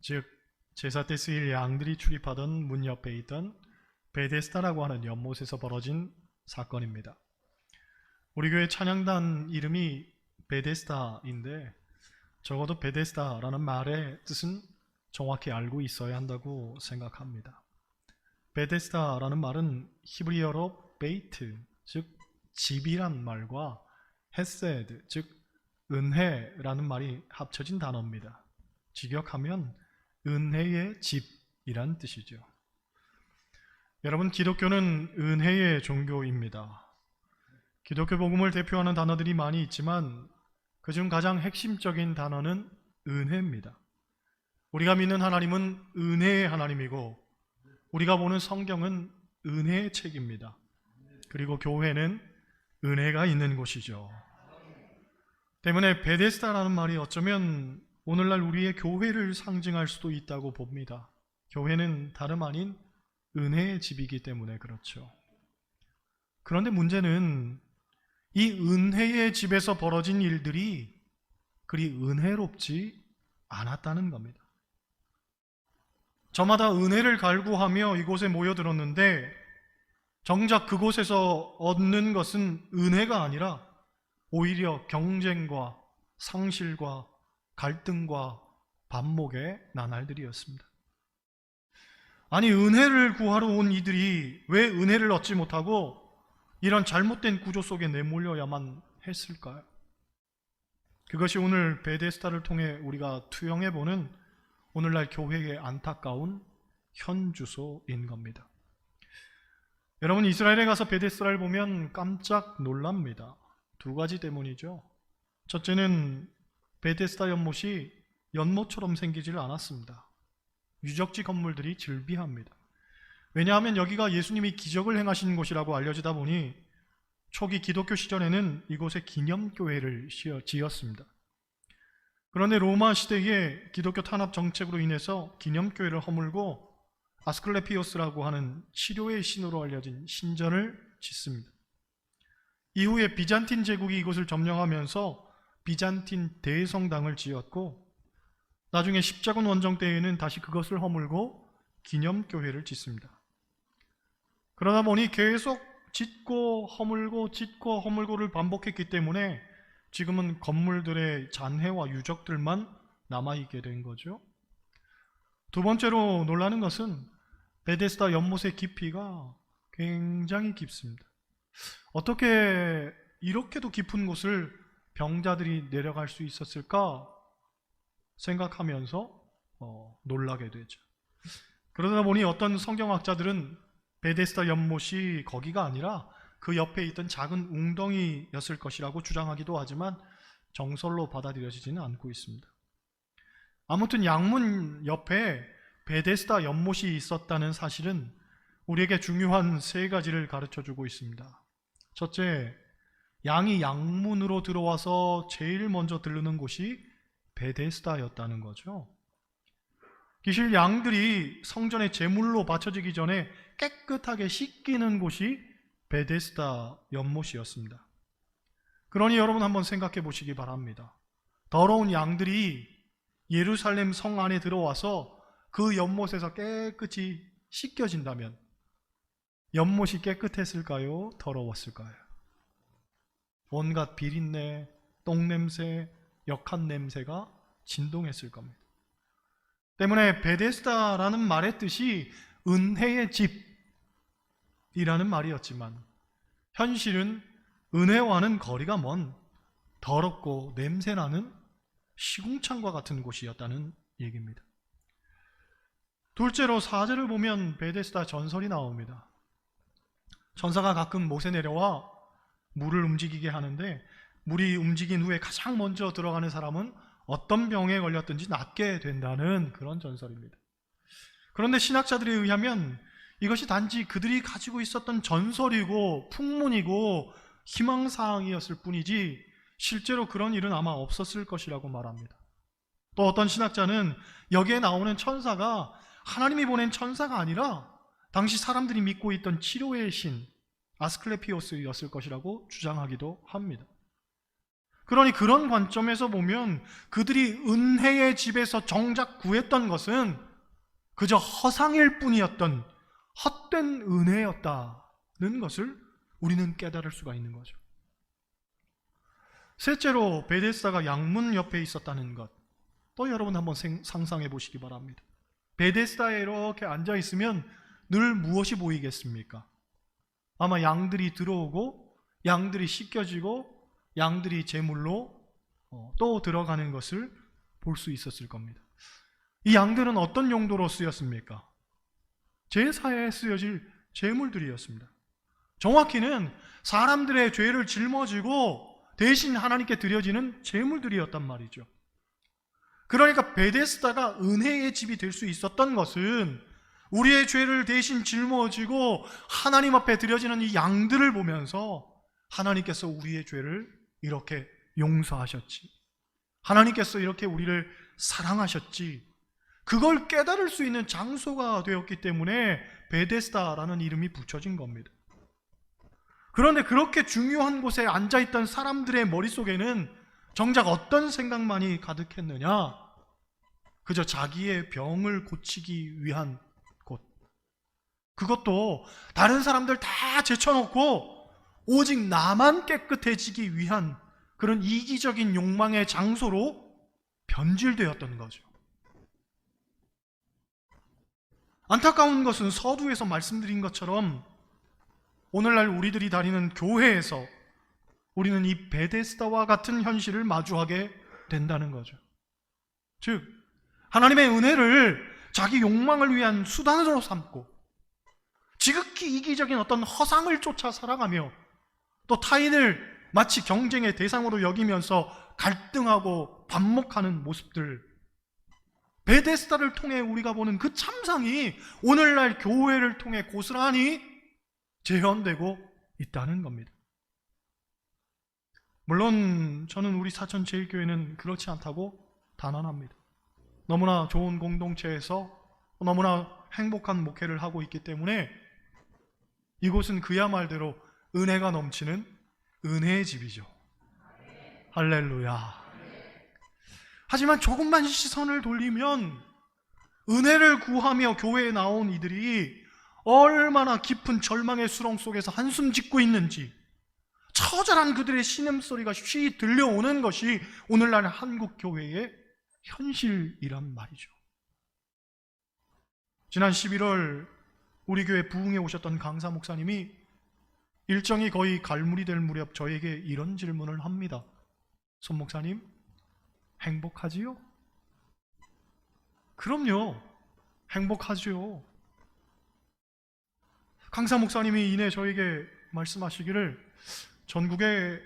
즉 제사 때 쓰일 양들이 출입하던 문 옆에 있던 베데스다라고 하는 연못에서 벌어진 사건입니다. 우리 교회 찬양단 이름이 베데스다인데 적어도 베데스다라는 말의 뜻은 정확히 알고 있어야 한다고 생각합니다. 베데스다라는 말은 히브리어로 베이트, 즉 집이란 말과 헤세드, 즉 은혜라는 말이 합쳐진 단어입니다. 직역하면 은혜의 집이란 뜻이죠. 여러분, 기독교는 은혜의 종교입니다. 기독교 복음을 대표하는 단어들이 많이 있지만 그중 가장 핵심적인 단어는 은혜입니다. 우리가 믿는 하나님은 은혜의 하나님이고 우리가 보는 성경은 은혜의 책입니다. 그리고 교회는 은혜가 있는 곳이죠. 때문에 베데스다라는 말이 어쩌면 오늘날 우리의 교회를 상징할 수도 있다고 봅니다. 교회는 다름 아닌 은혜의 집이기 때문에 그렇죠. 그런데 문제는 이 은혜의 집에서 벌어진 일들이 그리 은혜롭지 않았다는 겁니다. 저마다 은혜를 갈구하며 이곳에 모여들었는데 정작 그곳에서 얻는 것은 은혜가 아니라 오히려 경쟁과 상실과 갈등과 반목의 나날들이었습니다. 아니, 은혜를 구하러 온 이들이 왜 은혜를 얻지 못하고 이런 잘못된 구조 속에 내몰려야만 했을까요? 그것이 오늘 베데스다를 통해 우리가 투영해보는 오늘날 교회의 안타까운 현주소인 겁니다. 여러분, 이스라엘에 가서 베데스다를 보면 깜짝 놀랍니다. 두 가지 때문이죠. 첫째는 베데스다 연못이 연못처럼 생기지를 않았습니다. 유적지 건물들이 즐비합니다. 왜냐하면 여기가 예수님이 기적을 행하신 곳이라고 알려지다 보니 초기 기독교 시절에는 이곳에 기념교회를 지었습니다. 그런데 로마 시대에 기독교 탄압 정책으로 인해서 기념교회를 허물고 아스클레피오스라고 하는 치료의 신으로 알려진 신전을 짓습니다. 이후에 비잔틴 제국이 이곳을 점령하면서 비잔틴 대성당을 지었고 나중에 십자군 원정 때에는 다시 그것을 허물고 기념교회를 짓습니다. 그러다 보니 계속 짓고 허물고를 반복했기 때문에 지금은 건물들의 잔해와 유적들만 남아있게 된 거죠. 두 번째로 놀라는 것은 베데스다 연못의 깊이가 굉장히 깊습니다. 어떻게 이렇게도 깊은 곳을 병자들이 내려갈 수 있었을까 생각하면서 놀라게 되죠. 그러다 보니 어떤 성경학자들은 베데스다 연못이 거기가 아니라 그 옆에 있던 작은 웅덩이였을 것이라고 주장하기도 하지만 정설로 받아들여지지는 않고 있습니다. 아무튼 양문 옆에 베데스다 연못이 있었다는 사실은 우리에게 중요한 세 가지를 가르쳐주고 있습니다. 첫째, 양이 양문으로 들어와서 제일 먼저 들르는 곳이 베데스다였다는 거죠. 기실 양들이 성전의 제물로 바쳐지기 전에 깨끗하게 씻기는 곳이 베데스다 연못이었습니다. 그러니 여러분 한번 생각해 보시기 바랍니다. 더러운 양들이 예루살렘 성 안에 들어와서 그 연못에서 깨끗이 씻겨진다면 연못이 깨끗했을까요? 더러웠을까요? 온갖 비린내, 똥냄새, 역한 냄새가 진동했을 겁니다. 때문에 베데스다라는 말의 뜻이 은혜의 집이라는 말이었지만 현실은 은혜와는 거리가 먼 더럽고 냄새나는 시궁창과 같은 곳이었다는 얘기입니다. 둘째로 4절을 보면 베데스다 전설이 나옵니다. 천사가 가끔 못에 내려와 물을 움직이게 하는데 물이 움직인 후에 가장 먼저 들어가는 사람은 어떤 병에 걸렸든지 낫게 된다는 그런 전설입니다. 그런데 신학자들에 의하면 이것이 단지 그들이 가지고 있었던 전설이고 풍문이고 희망사항이었을 뿐이지 실제로 그런 일은 아마 없었을 것이라고 말합니다. 또 어떤 신학자는 여기에 나오는 천사가 하나님이 보낸 천사가 아니라 당시 사람들이 믿고 있던 치료의 신 아스클레피오스였을 것이라고 주장하기도 합니다. 그러니 그런 관점에서 보면 그들이 은혜의 집에서 정작 구했던 것은 그저 허상일 뿐이었던 헛된 은혜였다는 것을 우리는 깨달을 수가 있는 거죠. 셋째로 베데스다가 양문 옆에 있었다는 것, 또 여러분 한번 상상해 보시기 바랍니다. 베데스다에 이렇게 앉아 있으면 늘 무엇이 보이겠습니까? 아마 양들이 들어오고 양들이 씻겨지고 양들이 제물로 또 들어가는 것을 볼 수 있었을 겁니다. 이 양들은 어떤 용도로 쓰였습니까? 제사에 쓰여질 제물들이었습니다. 정확히는 사람들의 죄를 짊어지고 대신 하나님께 드려지는 제물들이었단 말이죠. 그러니까 베데스다가 은혜의 집이 될 수 있었던 것은 우리의 죄를 대신 짊어지고 하나님 앞에 드려지는 이 양들을 보면서 하나님께서 우리의 죄를 이렇게 용서하셨지, 하나님께서 이렇게 우리를 사랑하셨지, 그걸 깨달을 수 있는 장소가 되었기 때문에 베데스다라는 이름이 붙여진 겁니다. 그런데 그렇게 중요한 곳에 앉아있던 사람들의 머릿속에는 정작 어떤 생각만이 가득했느냐? 그저 자기의 병을 고치기 위한 곳, 그것도 다른 사람들 다 제쳐놓고 오직 나만 깨끗해지기 위한 그런 이기적인 욕망의 장소로 변질되었던 거죠. 안타까운 것은 서두에서 말씀드린 것처럼 오늘날 우리들이 다니는 교회에서 우리는 이 베데스다와 같은 현실을 마주하게 된다는 거죠. 즉, 하나님의 은혜를 자기 욕망을 위한 수단으로 삼고 지극히 이기적인 어떤 허상을 쫓아 살아가며 또 타인을 마치 경쟁의 대상으로 여기면서 갈등하고 반목하는 모습들, 베데스다를 통해 우리가 보는 그 참상이 오늘날 교회를 통해 고스란히 재현되고 있다는 겁니다. 물론 저는 우리 사천제일교회는 그렇지 않다고 단언합니다. 너무나 좋은 공동체에서 너무나 행복한 목회를 하고 있기 때문에 이곳은 그야말로 은혜가 넘치는 은혜의 집이죠. 할렐루야. 하지만 조금만 시선을 돌리면 은혜를 구하며 교회에 나온 이들이 얼마나 깊은 절망의 수렁 속에서 한숨 짓고 있는지, 처절한 그들의 신음소리가 쉬 들려오는 것이 오늘날 한국 교회의 현실이란 말이죠. 지난 11월 우리 교회 부흥에 오셨던 강사 목사님이 일정이 거의 갈무리 될 무렵 저에게 이런 질문을 합니다. 손 목사님, 행복하지요? 그럼요, 행복하지요. 강사 목사님이 이내 저에게 말씀하시기를 전국에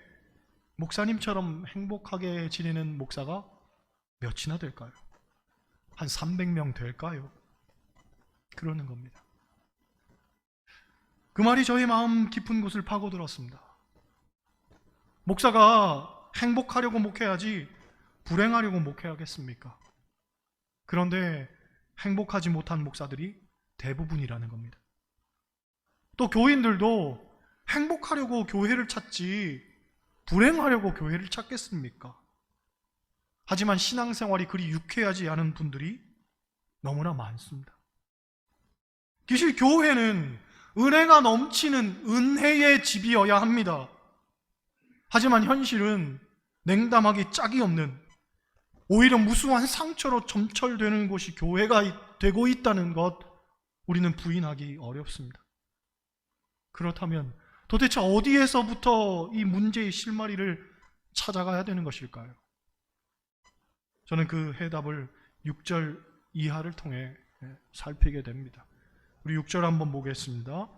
목사님처럼 행복하게 지내는 목사가 몇이나 될까요? 한 300명 될까요? 그러는 겁니다. 그 말이 저의 마음 깊은 곳을 파고들었습니다. 목사가 행복하려고 목회하지 불행하려고 목회하겠습니까? 그런데 행복하지 못한 목사들이 대부분이라는 겁니다. 또 교인들도 행복하려고 교회를 찾지 불행하려고 교회를 찾겠습니까? 하지만 신앙생활이 그리 유쾌하지 않은 분들이 너무나 많습니다. 사실 교회는 은혜가 넘치는 은혜의 집이어야 합니다. 하지만 현실은 냉담하기 짝이 없는, 오히려 무수한 상처로 점철되는 곳이 교회가 되고 있다는 것, 우리는 부인하기 어렵습니다. 그렇다면 도대체 어디에서부터 이 문제의 실마리를 찾아가야 되는 것일까요? 저는 그 해답을 6절 이하를 통해 살피게 됩니다. 우리 6절 한번 보겠습니다.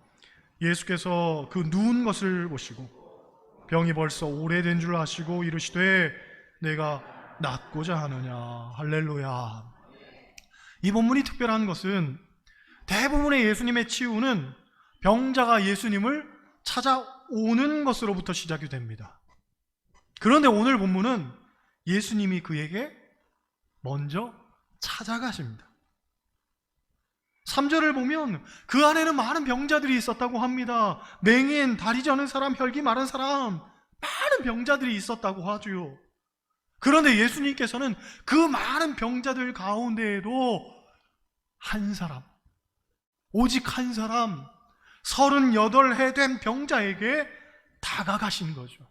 예수께서 그 누운 것을 보시고 병이 벌써 오래된 줄 아시고 이르시되 내가 낫고자 하느냐. 할렐루야. 이 본문이 특별한 것은 대부분의 예수님의 치유는 병자가 예수님을 찾아오는 것으로부터 시작이 됩니다. 그런데 오늘 본문은 예수님이 그에게 먼저 찾아가십니다. 3절을 보면 그 안에는 많은 병자들이 있었다고 합니다. 맹인, 다리 저는 사람, 혈기 마른 사람, 많은 병자들이 있었다고 하죠. 그런데 예수님께서는 그 많은 병자들 가운데에도 한 사람, 오직 한 사람, 38해 된 병자에게 다가가신 거죠.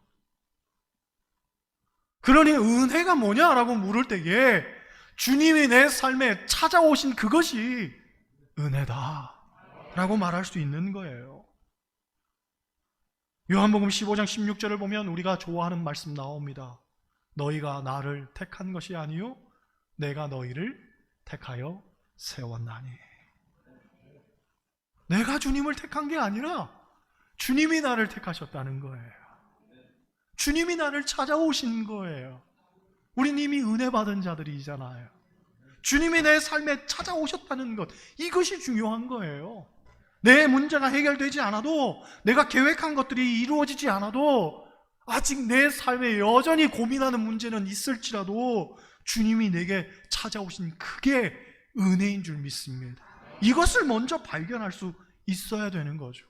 그러니 은혜가 뭐냐라고 물을 때에 주님이 내 삶에 찾아오신 그것이 은혜다라고 말할 수 있는 거예요. 요한복음 15장 16절을 보면 우리가 좋아하는 말씀 나옵니다. 너희가 나를 택한 것이 아니요 내가 너희를 택하여 세웠나니. 내가 주님을 택한 게 아니라 주님이 나를 택하셨다는 거예요. 주님이 나를 찾아오신 거예요. 우린 이미 은혜 받은 자들이잖아요. 주님이 내 삶에 찾아오셨다는 것, 이것이 중요한 거예요. 내 문제가 해결되지 않아도, 내가 계획한 것들이 이루어지지 않아도, 아직 내 삶에 여전히 고민하는 문제는 있을지라도 주님이 내게 찾아오신 그게 은혜인 줄 믿습니다. 이것을 먼저 발견할 수 있어야 되는 거죠.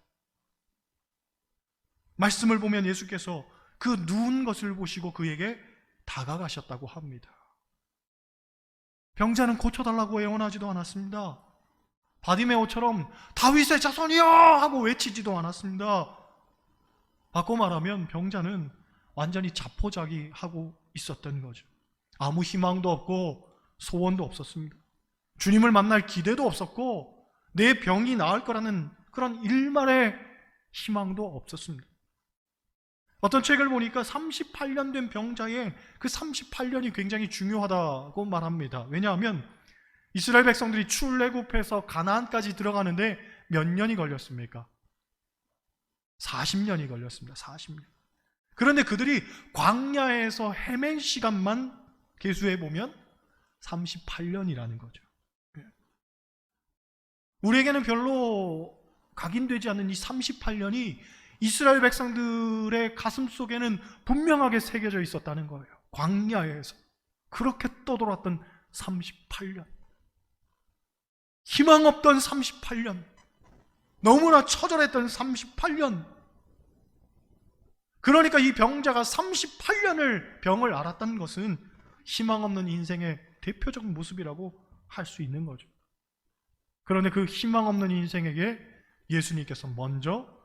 말씀을 보면 예수께서 그 누운 것을 보시고 그에게 다가가셨다고 합니다. 병자는 고쳐달라고 애원하지도 않았습니다. 바디메오처럼 다윗의 자손이여 하고 외치지도 않았습니다. 바꿔 말하면 병자는 완전히 자포자기하고 있었던 거죠. 아무 희망도 없고 소원도 없었습니다. 주님을 만날 기대도 없었고 내 병이 나을 거라는 그런 일말의 희망도 없었습니다. 어떤 책을 보니까 38년 된 병자의 그 38년이 굉장히 중요하다고 말합니다. 왜냐하면 이스라엘 백성들이 출애굽해서 가나안까지 들어가는데 몇 년이 걸렸습니까? 40년이 걸렸습니다. 40년. 그런데 그들이 광야에서 헤맨 시간만 계수해 보면 38년이라는 거죠. 우리에게는 별로 각인되지 않는 이 38년이 이스라엘 백성들의 가슴 속에는 분명하게 새겨져 있었다는 거예요. 광야에서 그렇게 떠돌았던 38년, 희망 없던 38년, 너무나 처절했던 38년. 그러니까 이 병자가 38년을 병을 앓았다는 것은 희망 없는 인생의 대표적 모습이라고 할 수 있는 거죠. 그런데 그 희망 없는 인생에게 예수님께서 먼저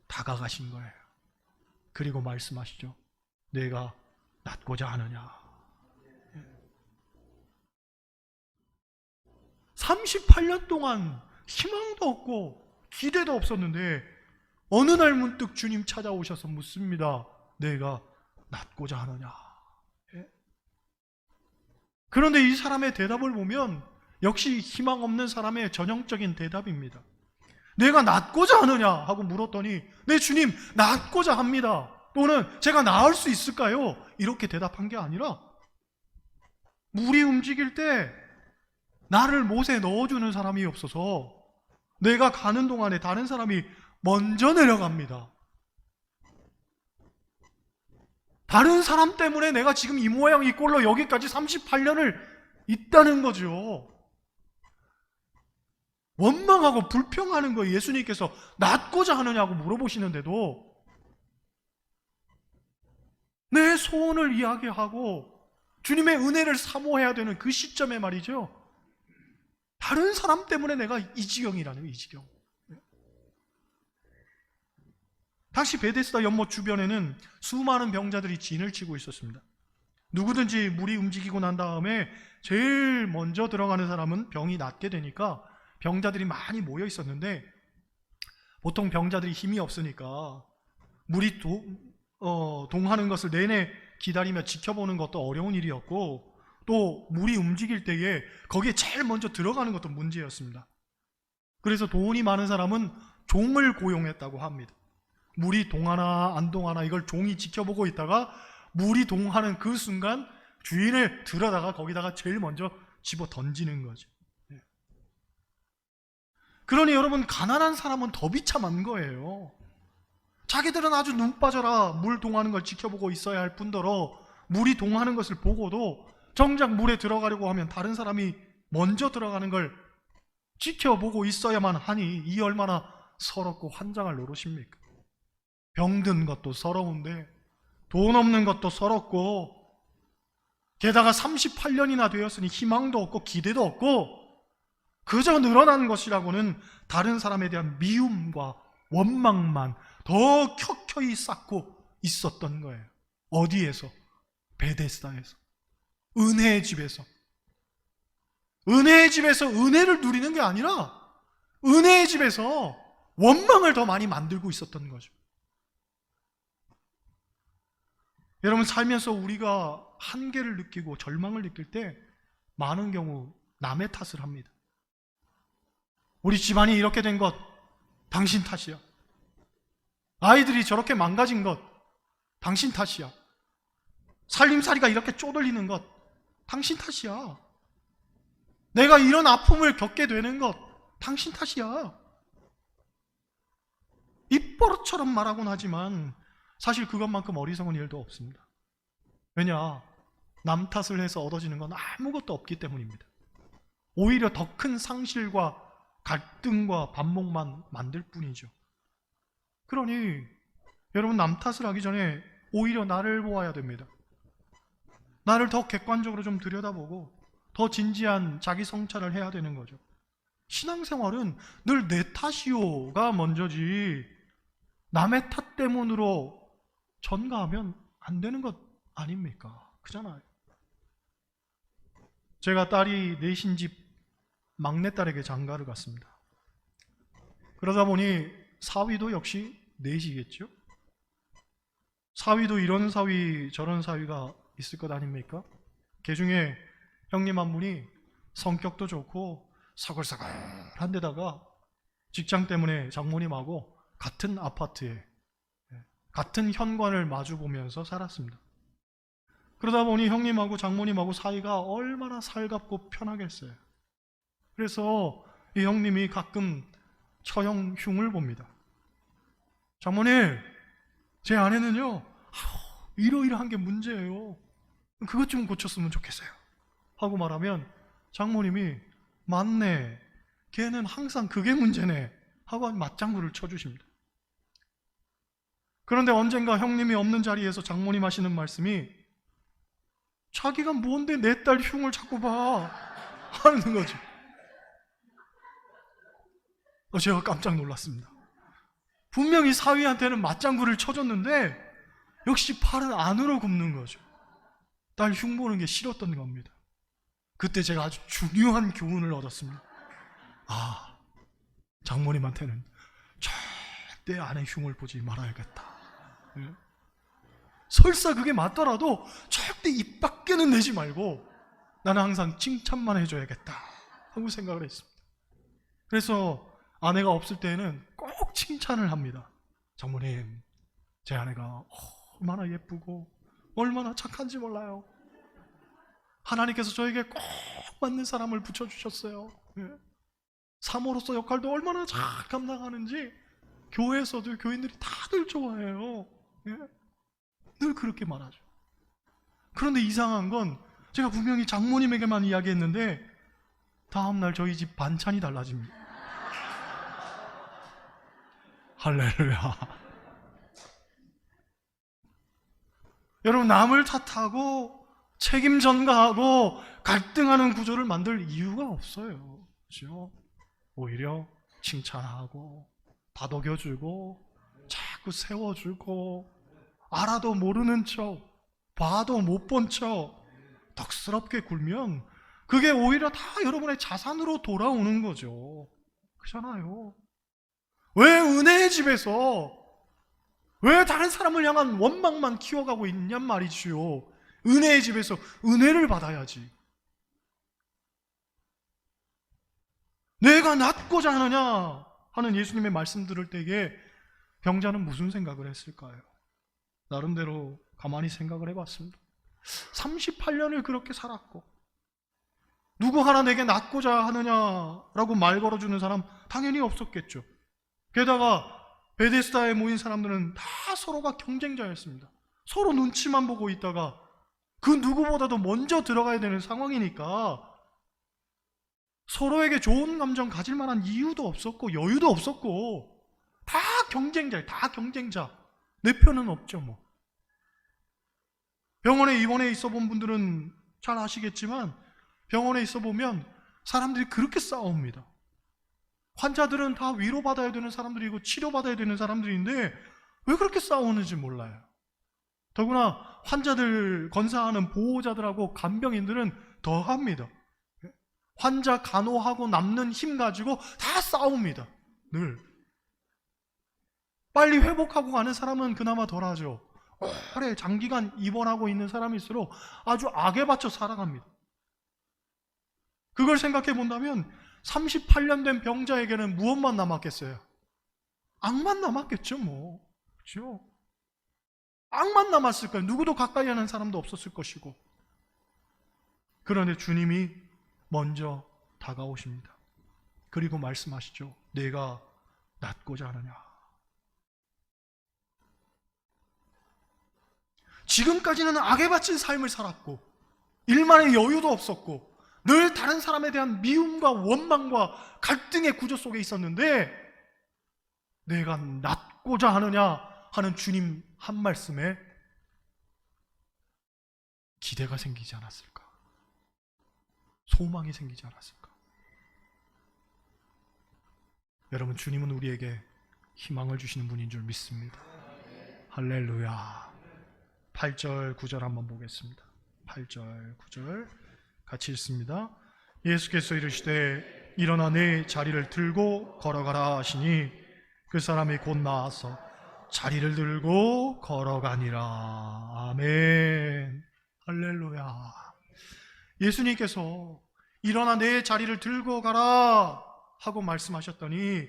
다가가신 거예요. 그리고 말씀하시죠. 내가 낫고자 하느냐. 38년 동안 희망도 없고 기대도 없었는데 어느 날 문득 주님 찾아오셔서 묻습니다. 내가 낫고자 하느냐. 그런데 이 사람의 대답을 보면 역시 희망 없는 사람의 전형적인 대답입니다. 내가 낫고자 하느냐 하고 물었더니 네 주님 낫고자 합니다. 또는 제가 나을 수 있을까요? 이렇게 대답한 게 아니라 물이 움직일 때 나를 못에 넣어주는 사람이 없어서 내가 가는 동안에 다른 사람이 먼저 내려갑니다. 다른 사람 때문에 내가 지금 이 모양 이 꼴로 여기까지 38년을 있다는 거죠. 원망하고 불평하는 거예요. 예수님께서 낫고자 하느냐고 물어보시는데도 내 소원을 이야기하고 주님의 은혜를 사모해야 되는 그 시점에 말이죠. 다른 사람 때문에 내가 이 지경이라는 거예요. 이 지경. 당시 베데스다 연못 주변에는 수많은 병자들이 진을 치고 있었습니다. 누구든지 물이 움직이고 난 다음에 제일 먼저 들어가는 사람은 병이 낫게 되니까 병자들이 많이 모여 있었는데 보통 병자들이 힘이 없으니까 물이 동하는 것을 내내 기다리며 지켜보는 것도 어려운 일이었고 또 물이 움직일 때에 거기에 제일 먼저 들어가는 것도 문제였습니다. 그래서 돈이 많은 사람은 종을 고용했다고 합니다. 물이 동하나 안 동하나 이걸 종이 지켜보고 있다가 물이 동하는 그 순간 주인을 들여다가 거기다가 제일 먼저 집어 던지는 거죠. 그러니 여러분 가난한 사람은 더 비참한 거예요. 자기들은 아주 눈 빠져라 물 동하는 걸 지켜보고 있어야 할 뿐더러 물이 동하는 것을 보고도 정작 물에 들어가려고 하면 다른 사람이 먼저 들어가는 걸 지켜보고 있어야만 하니 이 얼마나 서럽고 환장할 노릇입니까? 병든 것도 서러운데 돈 없는 것도 서럽고, 게다가 38년이나 되었으니 희망도 없고 기대도 없고 그저 늘어난 것이라고는 다른 사람에 대한 미움과 원망만 더 켜켜이 쌓고 있었던 거예요. 어디에서? 베데스다에서, 은혜의 집에서. 은혜의 집에서 은혜를 누리는 게 아니라 은혜의 집에서 원망을 더 많이 만들고 있었던 거죠. 여러분, 살면서 우리가 한계를 느끼고 절망을 느낄 때 많은 경우 남의 탓을 합니다. 우리 집안이 이렇게 된 것 당신 탓이야. 아이들이 저렇게 망가진 것 당신 탓이야. 살림살이가 이렇게 쪼들리는 것 당신 탓이야. 내가 이런 아픔을 겪게 되는 것 당신 탓이야. 입버릇처럼 말하곤 하지만 사실 그것만큼 어리석은 일도 없습니다. 왜냐? 남 탓을 해서 얻어지는 건 아무것도 없기 때문입니다. 오히려 더 큰 상실과 갈등과 반목만 만들 뿐이죠. 그러니 여러분, 남 탓을 하기 전에 오히려 나를 보아야 됩니다. 나를 더 객관적으로 좀 들여다보고 더 진지한 자기 성찰을 해야 되는 거죠. 신앙생활은 늘 내 탓이요가 먼저지 남의 탓 때문으로 전가하면 안 되는 것 아닙니까? 그잖아요. 제가 딸이 넷인 집 막내딸에게 장가를 갔습니다. 그러다 보니 사위도 역시 넷이겠죠? 사위도 이런 사위 저런 사위가 있을 것 아닙니까? 그 중에 형님 한 분이 성격도 좋고 서글서글한 데다가 직장 때문에 장모님하고 같은 아파트에 같은 현관을 마주보면서 살았습니다. 그러다 보니 형님하고 장모님하고 사이가 얼마나 살갑고 편하겠어요. 그래서 이 형님이 가끔 처형 흉을 봅니다. 장모님, 제 아내는요 이러이러한 게 문제예요. 그것 좀 고쳤으면 좋겠어요 하고 말하면 장모님이 맞네, 걔는 항상 그게 문제네 하고 맞장구를 쳐주십니다. 그런데 언젠가 형님이 없는 자리에서 장모님 하시는 말씀이 자기가 뭔데 내 딸 흉을 자꾸 봐 하는 거죠. 제가 깜짝 놀랐습니다. 분명히 사위한테는 맞장구를 쳐줬는데 역시 팔은 안으로 굽는 거죠. 딸 흉 보는 게 싫었던 겁니다. 그때 제가 아주 중요한 교훈을 얻었습니다. 아, 장모님한테는 절대 아내 흉을 보지 말아야겠다. 설사 그게 맞더라도 절대 입 밖에는 내지 말고 나는 항상 칭찬만 해줘야겠다 하고 생각을 했습니다. 그래서 아내가 없을 때에는 꼭 칭찬을 합니다. 장모님, 제 아내가 얼마나 예쁘고 얼마나 착한지 몰라요. 하나님께서 저에게 꼭 맞는 사람을 붙여주셨어요. 사모로서 역할도 얼마나 잘 감당하는지 교회에서도 교인들이 다들 좋아해요. 늘 그렇게 말하죠. 그런데 이상한 건 제가 분명히 장모님에게만 이야기했는데 다음날 저희 집 반찬이 달라집니다. 할렐루야. 여러분, 남을 탓하고 책임 전가하고 갈등하는 구조를 만들 이유가 없어요. 그렇죠? 오히려 칭찬하고 다독여주고 자꾸 세워주고 알아도 모르는 척, 봐도 못 본 척 덕스럽게 굴면 그게 오히려 다 여러분의 자산으로 돌아오는 거죠. 그렇잖아요. 왜 은혜의 집에서 왜 다른 사람을 향한 원망만 키워가고 있냔 말이지요. 은혜의 집에서 은혜를 받아야지. 내가 낫고자 하느냐 하는 예수님의 말씀 들을 때에 병자는 무슨 생각을 했을까요? 나름대로 가만히 생각을 해봤습니다. 38년을 그렇게 살았고 누구 하나 내게 낫고자 하느냐라고 말 걸어주는 사람 당연히 없었겠죠. 게다가 베데스다에 모인 사람들은 다 서로가 경쟁자였습니다. 서로 눈치만 보고 있다가 그 누구보다도 먼저 들어가야 되는 상황이니까 서로에게 좋은 감정 가질 만한 이유도 없었고 여유도 없었고 다 경쟁자예요. 다 경쟁자. 내 편은 없죠 뭐. 병원에 입원해 있어 본 분들은 잘 아시겠지만 병원에 있어 보면 사람들이 그렇게 싸웁니다. 환자들은 다 위로받아야 되는 사람들이고 치료받아야 되는 사람들인데 왜 그렇게 싸우는지 몰라요. 더구나 환자들 건사하는 보호자들하고 간병인들은 더합니다. 환자 간호하고 남는 힘 가지고 다 싸웁니다. 늘. 빨리 회복하고 가는 사람은 그나마 덜하죠. 오래 장기간 입원하고 있는 사람일수록 아주 악에 받쳐 살아갑니다. 그걸 생각해 본다면 38년 된 병자에게는 무엇만 남았겠어요? 악만 남았겠죠, 뭐. 그렇죠? 악만 남았을 거예요. 누구도 가까이 하는 사람도 없었을 것이고. 그런데 주님이 먼저 다가오십니다. 그리고 말씀하시죠. 내가 낫고자 하느냐. 지금까지는 악에 바친 삶을 살았고 일만의 여유도 없었고 늘 다른 사람에 대한 미움과 원망과 갈등의 구조 속에 있었는데 내가 낫고자 하느냐 하는 주님 한 말씀에 기대가 생기지 않았을까? 소망이 생기지 않았을까? 여러분, 주님은 우리에게 희망을 주시는 분인 줄 믿습니다. 할렐루야. 8절 9절 한번 보겠습니다. 8절 9절 같이 읽습니다. 예수께서 이르시되 일어나 내 자리를 들고 걸어가라 하시니 그 사람이 곧 나와서 자리를 들고 걸어가니라. 아멘. 할렐루야. 예수님께서 일어나 내 자리를 들고 가라 하고 말씀하셨더니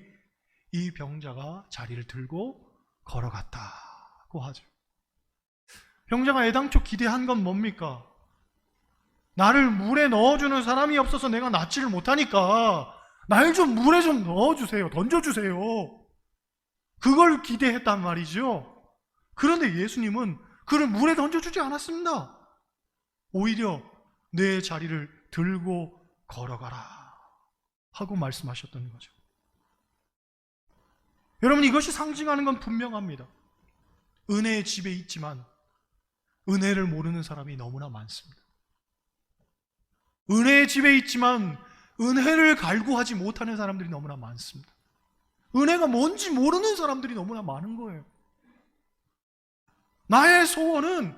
이 병자가 자리를 들고 걸어갔다고 하죠. 병자가 애당초 기대한 건 뭡니까? 나를 물에 넣어주는 사람이 없어서 내가 낫지를 못하니까 날 좀 물에 좀 넣어주세요. 던져주세요. 그걸 기대했단 말이죠. 그런데 예수님은 그를 물에 던져주지 않았습니다. 오히려 내 자리를 들고 걸어가라 하고 말씀하셨던 거죠. 여러분, 이것이 상징하는 건 분명합니다. 은혜의 집에 있지만 은혜를 모르는 사람이 너무나 많습니다. 은혜의 집에 있지만 은혜를 갈구하지 못하는 사람들이 너무나 많습니다. 은혜가 뭔지 모르는 사람들이 너무나 많은 거예요. 나의 소원은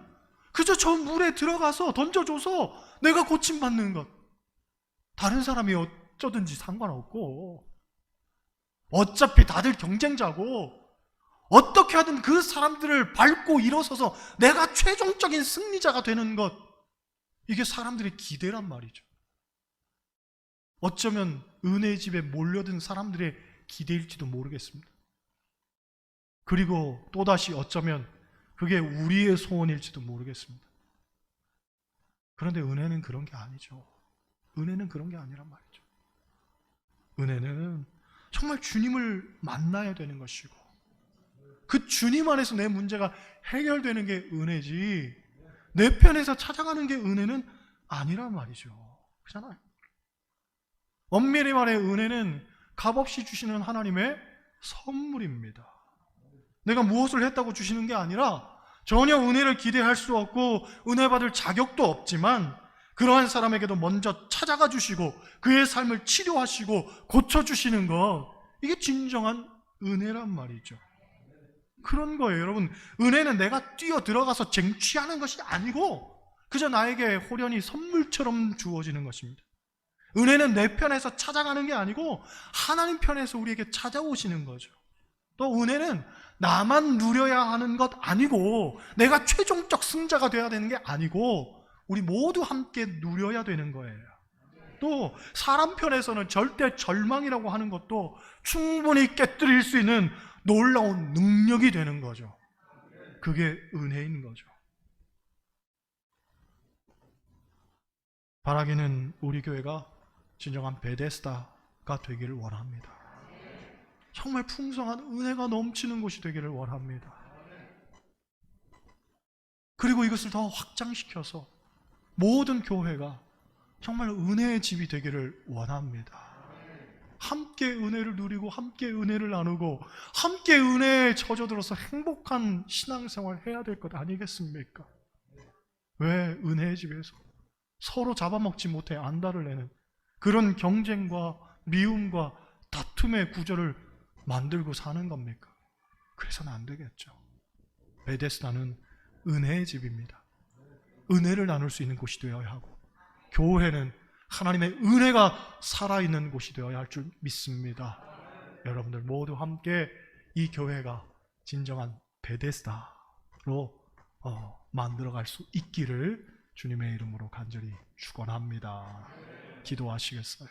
그저 저 물에 들어가서 던져줘서 내가 고침받는 것. 다른 사람이 어쩌든지 상관없고 어차피 다들 경쟁자고 어떻게 하든 그 사람들을 밟고 일어서서 내가 최종적인 승리자가 되는 것, 이게 사람들의 기대란 말이죠. 어쩌면 은혜의 집에 몰려든 사람들의 기대일지도 모르겠습니다. 그리고 또다시 어쩌면 그게 우리의 소원일지도 모르겠습니다. 그런데 은혜는 그런 게 아니죠. 은혜는 그런 게 아니란 말이죠. 은혜는 정말 주님을 만나야 되는 것이고 그 주님 안에서 내 문제가 해결되는 게 은혜지 내 편에서 찾아가는 게 은혜는 아니란 말이죠. 그렇잖아요. 엄밀히 말해 은혜는 값없이 주시는 하나님의 선물입니다. 내가 무엇을 했다고 주시는 게 아니라 전혀 은혜를 기대할 수 없고 은혜 받을 자격도 없지만 그러한 사람에게도 먼저 찾아가 주시고 그의 삶을 치료하시고 고쳐주시는 것, 이게 진정한 은혜란 말이죠. 그런 거예요. 여러분, 은혜는 내가 뛰어 들어가서 쟁취하는 것이 아니고 그저 나에게 호련히 선물처럼 주어지는 것입니다. 은혜는 내 편에서 찾아가는 게 아니고 하나님 편에서 우리에게 찾아오시는 거죠. 또 은혜는 나만 누려야 하는 것 아니고 내가 최종적 승자가 되어야 되는 게 아니고 우리 모두 함께 누려야 되는 거예요. 또 사람 편에서는 절대 절망이라고 하는 것도 충분히 깨뜨릴 수 있는 놀라운 능력이 되는 거죠. 그게 은혜인 거죠. 바라기는 우리 교회가 진정한 베데스다가 되기를 원합니다. 정말 풍성한 은혜가 넘치는 곳이 되기를 원합니다. 그리고 이것을 더 확장시켜서 모든 교회가 정말 은혜의 집이 되기를 원합니다. 함께 은혜를 누리고 함께 은혜를 나누고 함께 은혜에 젖어들어서 행복한 신앙생활 해야 될 것 아니겠습니까? 왜 은혜의 집에서 서로 잡아먹지 못해 안달을 내는 그런 경쟁과 미움과 다툼의 구조를 만들고 사는 겁니까? 그래서는 안 되겠죠. 베데스다는 은혜의 집입니다. 은혜를 나눌 수 있는 곳이 되어야 하고, 교회는 하나님의 은혜가 살아있는 곳이 되어야 할 줄 믿습니다. 여러분들 모두 함께 이 교회가 진정한 베데스다로 만들어갈 수 있기를 주님의 이름으로 간절히 축원합니다. 기도하시겠어요?